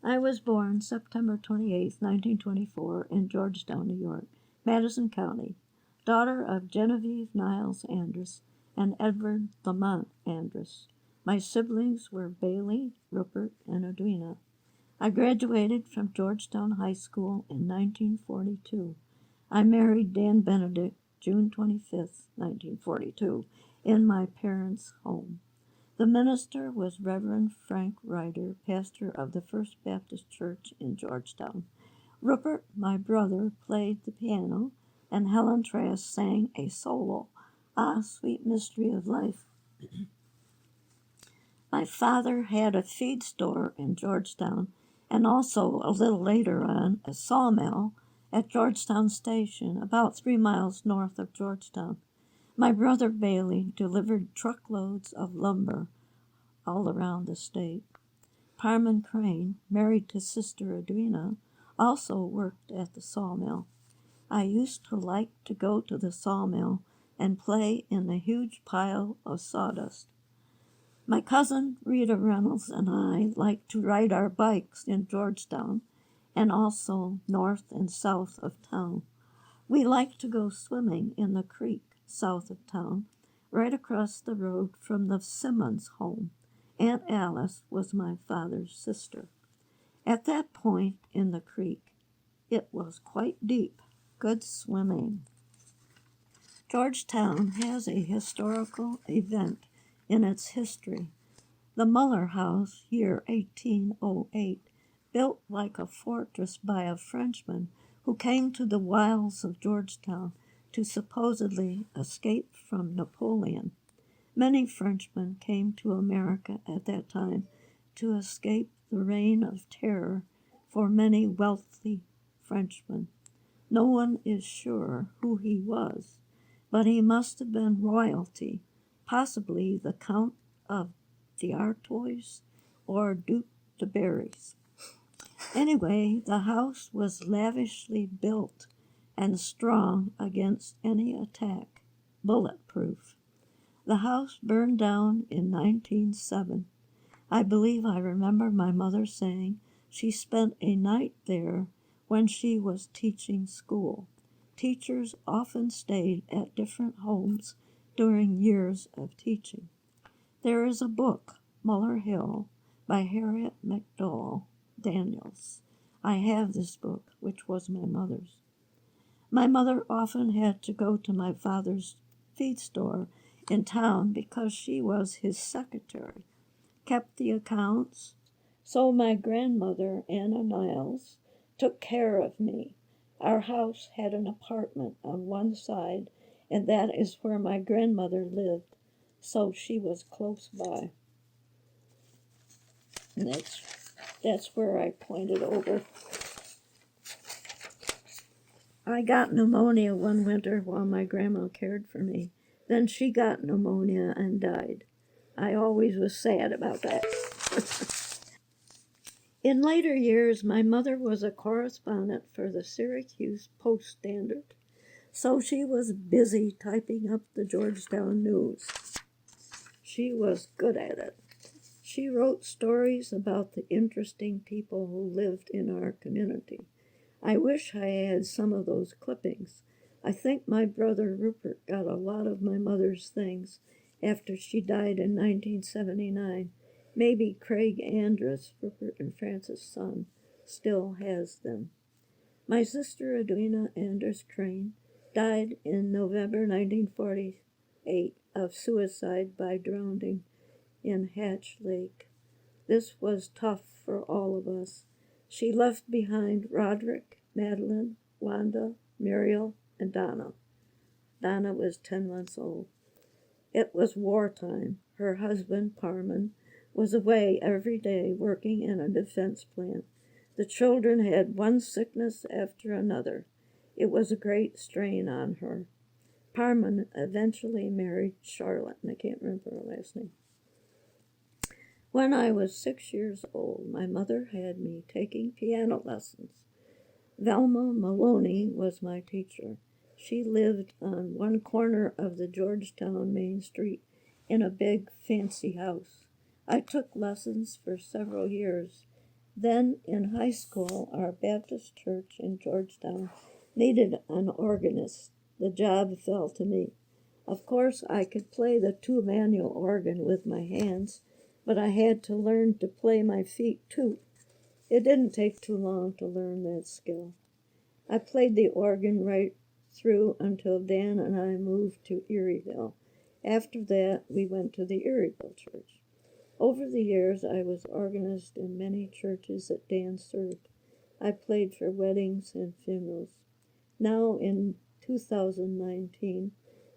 I was born September 28, 1924, in Georgetown, New York, Madison County, daughter of Genevieve Niles Andrus and Edward Lamont Andrus. My siblings were Bailey, Rupert, and Edwina. I graduated from Georgetown High School in 1942. I married Dan Benedict June 25, 1942, in my parents' home. The minister was Reverend Frank Ryder, pastor of the First Baptist Church in Georgetown. Rupert, my brother, played the piano, and Helen Trask sang a solo, Ah, Sweet Mystery of Life. My father had a feed store in Georgetown and also, a little later on, a sawmill at Georgetown Station, about 3 miles north of Georgetown. My brother Bailey delivered truckloads of lumber all around the state. Parman Crane, married to Sister Edwina, also worked at the sawmill. I used to like to go to the sawmill and play in the huge pile of sawdust. My cousin Rita Reynolds and I liked to ride our bikes in Georgetown and also north and south of town. We liked to go swimming in the creek south of town, right across the road from the Simmons home. Aunt Alice was my father's sister. At that point in the creek, it was quite deep, good swimming. Georgetown has a historical event in its history. The Muller House, year 1808, built like a fortress by a Frenchman who came to the wilds of Georgetown to supposedly escape from Napoleon. Many Frenchmen came to America at that time to escape the reign of terror for many wealthy Frenchmen. No one is sure who he was, but he must have been royalty, possibly the Count of d'Artois or Duc de Berry's. Anyway, the house was lavishly built and strong against any attack, bulletproof. The house burned down in 1907. I believe I remember my mother saying she spent a night there when she was teaching school. Teachers often stayed at different homes during years of teaching. There is a book, Muller Hill, by Harriet McDowell Daniels. I have this book, which was my mother's. My mother often had to go to my father's feed store in town because she was his secretary, kept the accounts. So my grandmother, Anna Niles, took care of me. Our house had an apartment on one side, and that is where my grandmother lived, so she was close by. And that's where I pointed over. I got pneumonia one winter while my grandma cared for me. Then she got pneumonia and died. I always was sad about that. In later years, my mother was a correspondent for the Syracuse Post-Standard, so she was busy typing up the Georgetown news. She was good at it. She wrote stories about the interesting people who lived in our community. I wish I had some of those clippings. I think my brother Rupert got a lot of my mother's things after she died in 1979. Maybe Craig Andrus, Rupert and Frances' son, still has them. My sister Edwina Andrus Crane died in November 1948 of suicide by drowning in Hatch Lake. This was tough for all of us. She left behind Roderick, Madeline, Wanda, Muriel, and Donna. Donna was 10 months old. It was wartime. Her husband, Parman, was away every day working in a defense plant. The children had one sickness after another. It was a great strain on her. Parman eventually married Charlotte, and I can't remember her last name. When I was 6 years old, my mother had me taking piano lessons. Velma Maloney was my teacher. She lived on one corner of the Georgetown Main Street in a big, fancy house. I took lessons for several years, Then in high school, our Baptist church in Georgetown needed an organist. The job fell to me. Of course, I could play the two-manual organ with my hands, but I had to learn to play my feet too. It didn't take too long to learn that skill. I played the organ right through until Dan and I moved to Erieville. After that, we went to the Erieville church. Over the years, I was organist in many churches that Dan served. I played for weddings and funerals. Now, in 2019,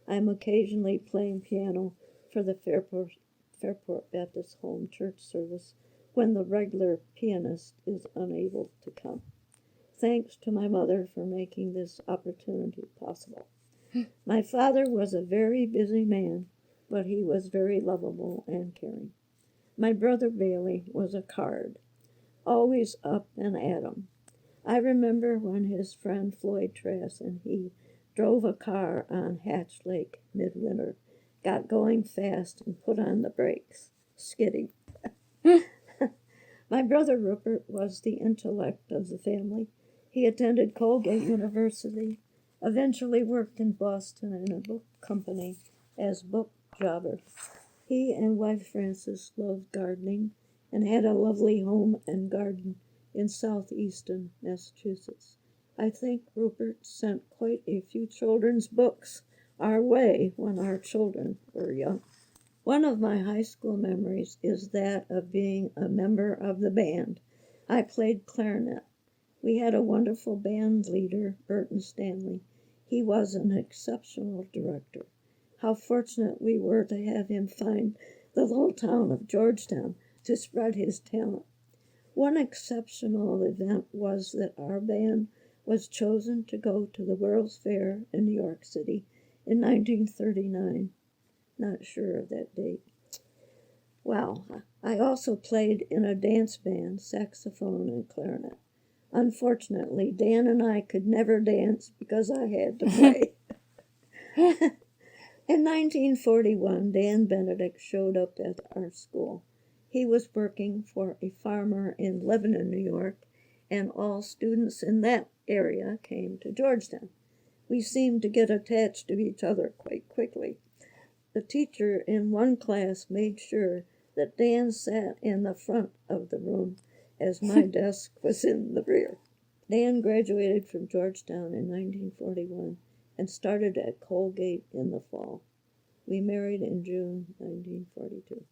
I'm occasionally playing piano for the Fairport Baptist Home Church service when the regular pianist is unable to come. Thanks to my mother for making this opportunity possible. My father was a very busy man, but he was very lovable and caring. My brother Bailey was a card, always up and at 'em. I remember when his friend Floyd Trass and he drove a car on Hatch Lake midwinter, got going fast and put on the brakes, skidding. My brother Rupert was the intellect of the family. He attended Colgate University, eventually worked in Boston in a book company as book jobber. He and wife Frances loved gardening and had a lovely home and garden in southeastern Massachusetts. I think Rupert sent quite a few children's books our way when our children were young. One of my high school memories is that of being a member of the band. I played clarinet. We had a wonderful band leader, Burton Stanley. He was an exceptional director. How fortunate we were to have him find the little town of Georgetown to spread his talent. One exceptional event was that our band was chosen to go to the World's Fair in New York City in 1939. Not sure of that date. Well, I also played in a dance band, saxophone and clarinet. Unfortunately, Dan and I could never dance because I had to play. In 1941, Dan Benedict showed up at our school. He was working for a farmer in Lebanon, New York, and all students in that area came to Georgetown. We seemed to get attached to each other quite quickly. The teacher in one class made sure that Dan sat in the front of the room as my desk was in the rear. Dan graduated from Georgetown in 1941 and started at Colgate in the fall. We married in June 1942.